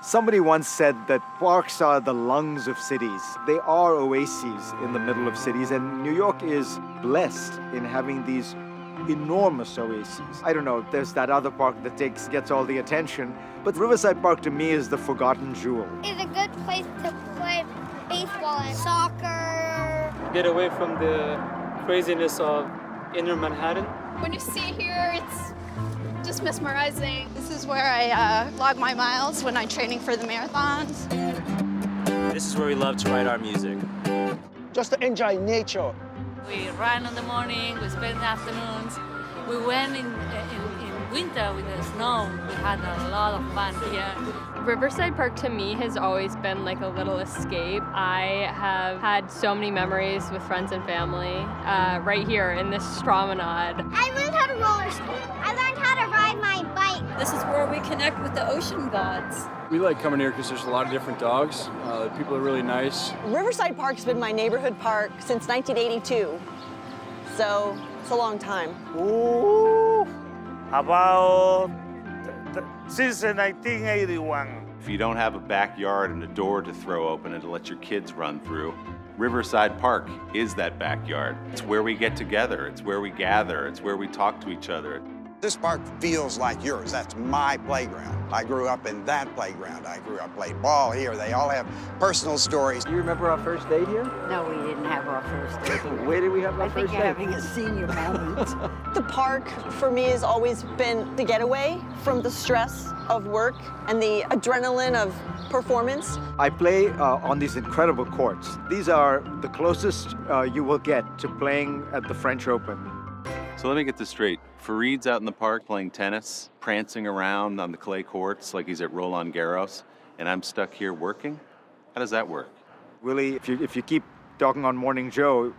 Somebody once said that parks are the lungs of cities. They are oases in the middle of cities, and New York is blessed in having these enormous oases. I don't know, there's that other park that gets all the attention, but Riverside Park to me is the forgotten jewel. It's a good place to play baseball and soccer. Get away from the craziness of inner Manhattan. When you see here, it's just mesmerizing. This is where I log my miles when I'm training for the marathons. This is where we love to write our music. Just to enjoy nature. We ran in the morning, we spent afternoons. We went in winter with the snow. We had a lot of fun here. Riverside Park to me has always been like a little escape. I have had so many memories with friends and family right here in this promenade. I learned how to roller skate. I learned how to ride my bike. This is where we connect with the ocean gods. We like coming here because there's a lot of different dogs. People are really nice. Riverside Park's been my neighborhood park since 1982, so it's a long time. Ooh, about since 1981. If you don't have a backyard and a door to throw open and to let your kids run through, Riverside Park is that backyard. It's where we get together, it's where we gather, it's where we talk to each other. This park feels like yours. That's my playground. I grew up in that playground. I grew up playing ball here. They all have personal stories. Do you remember our first date here? No, we didn't have our first date. Where did we have our first date? I think you're having a senior moment. The park, for me, has always been the getaway from the stress of work and the adrenaline of performance. I play on these incredible courts. These are the closest you will get to playing at the French Open. So let me get this straight. Fareed's out in the park playing tennis, prancing around on the clay courts like he's at Roland Garros, and I'm stuck here working? How does that work? Willie, if you keep talking on Morning Joe,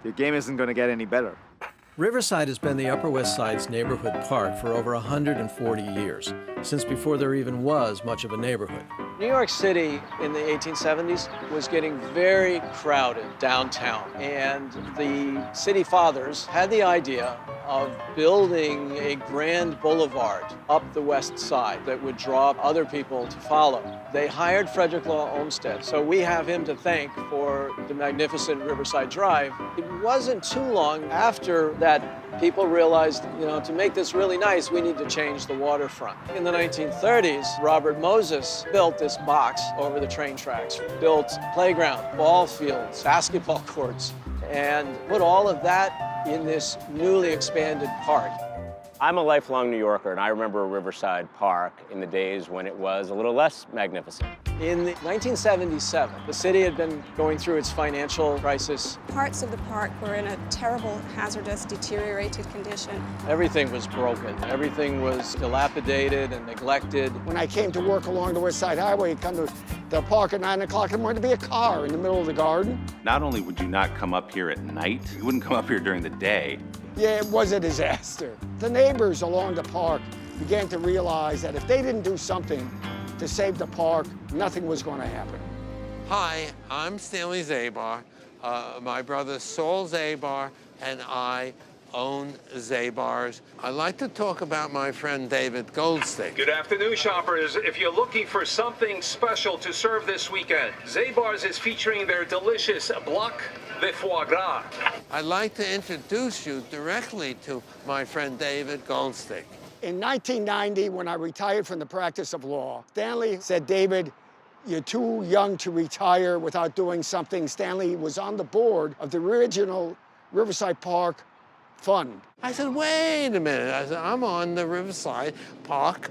your game isn't going to get any better. Riverside has been the Upper West Side's neighborhood park for over 140 years, since before there even was much of a neighborhood. New York City in the 1870s was getting very crowded downtown, and the city fathers had the idea of building a grand boulevard up the west side that would draw other people to follow. They hired Frederick Law Olmsted, so we have him to thank for the magnificent Riverside Drive. It wasn't too long after that people realized, to make this really nice, we need to change the waterfront. In the 1930s, Robert Moses built this box over the train tracks, built playground, ball fields, basketball courts, and put all of that in this newly expanded park. I'm a lifelong New Yorker, and I remember Riverside Park in the days when it was a little less magnificent. In 1977, the city had been going through its financial crisis. Parts of the park were in a terrible, hazardous, deteriorated condition. Everything was broken. Everything was dilapidated and neglected. When I came to work along the West Side Highway, I'd come to the park at 9 o'clock in the morning to be a car in the middle of the garden. Not only would you not come up here at night, you wouldn't come up here during the day. Yeah, it was a disaster. The neighbors along the park began to realize that if they didn't do something to save the park, nothing was going to happen. Hi, I'm Stanley Zabar. My brother Saul Zabar and I own Zabars. I'd like to talk about my friend David Goldstick. Good afternoon, shoppers. If you're looking for something special to serve this weekend, Zabars is featuring their delicious bloc de foie gras. I'd like to introduce you directly to my friend David Goldstick. In 1990, when I retired from the practice of law, Stanley said, David, you're too young to retire without doing something. Stanley was on the board of the original Riverside Park Fund. I said, wait a minute. I said, I'm on the Riverside Park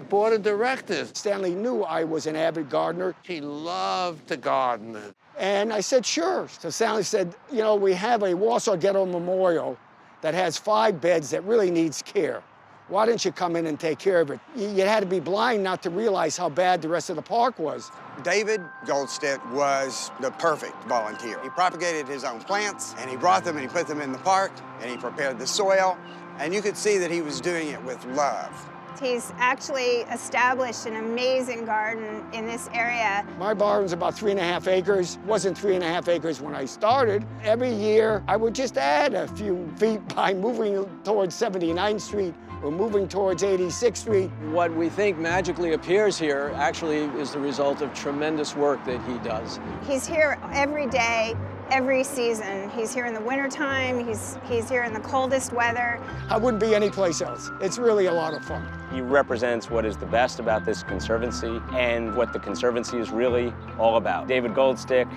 board of directors. Stanley knew I was an avid gardener. He loved to garden. And I said, sure. So Stanley said, we have a Warsaw Ghetto Memorial that has 5 beds that really needs care. Why don't you come in and take care of it? You had to be blind not to realize how bad the rest of the park was. David Goldstick was the perfect volunteer. He propagated his own plants, and he brought them and he put them in the park, and he prepared the soil, and you could see that he was doing it with love. He's actually established an amazing garden in this area. My barn's about 3.5 acres. It wasn't 3.5 acres when I started. Every year, I would just add a few feet by moving towards 79th Street We're moving towards 86th Street. What we think magically appears here actually is the result of tremendous work that he does. He's here every day, every season. He's here in the wintertime, he's here in the coldest weather. I wouldn't be anyplace else. It's really a lot of fun. He represents what is the best about this Conservancy and what the Conservancy is really all about. David Goldstick,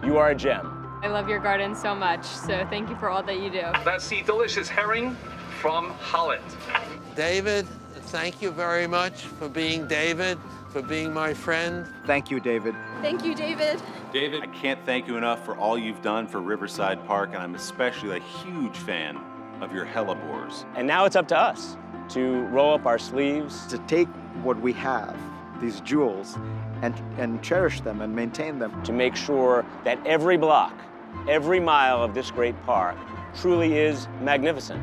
you are a gem. I love your garden so much, so thank you for all that you do. That's the delicious herring from Holland. David, thank you very much for being David, for being my friend. Thank you, David. Thank you, David. David, I can't thank you enough for all you've done for Riverside Park, and I'm especially a huge fan of your hellebores. And now it's up to us to roll up our sleeves. To take what we have, these jewels, and cherish them and maintain them. To make sure that every block, every mile of this great park truly is magnificent.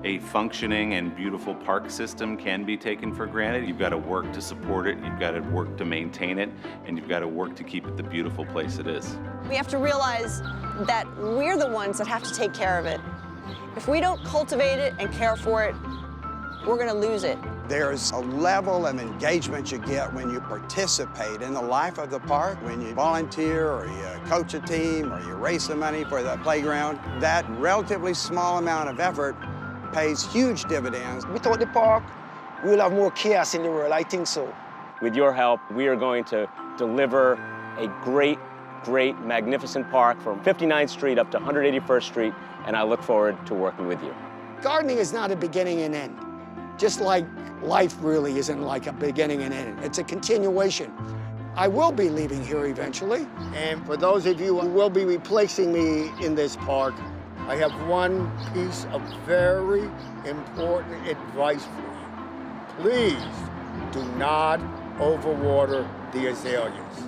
A functioning and beautiful park system can be taken for granted. You've got to work to support it, you've got to work to maintain it, and you've got to work to keep it the beautiful place it is. We have to realize that we're the ones that have to take care of it. If we don't cultivate it and care for it, we're going to lose it. There's a level of engagement you get when you participate in the life of the park, when you volunteer or you coach a team or you raise the money for the playground. That relatively small amount of effort pays huge dividends. Without the park, we'll have more chaos in the world, I think so. With your help, we are going to deliver a great, magnificent park from 59th Street up to 181st Street, and I look forward to working with you. Gardening is not a beginning and end, just like life really isn't like a beginning and end. It's a continuation. I will be leaving here eventually. And for those of you who will be replacing me in this park, I have one piece of very important advice for you. Please do not overwater the azaleas.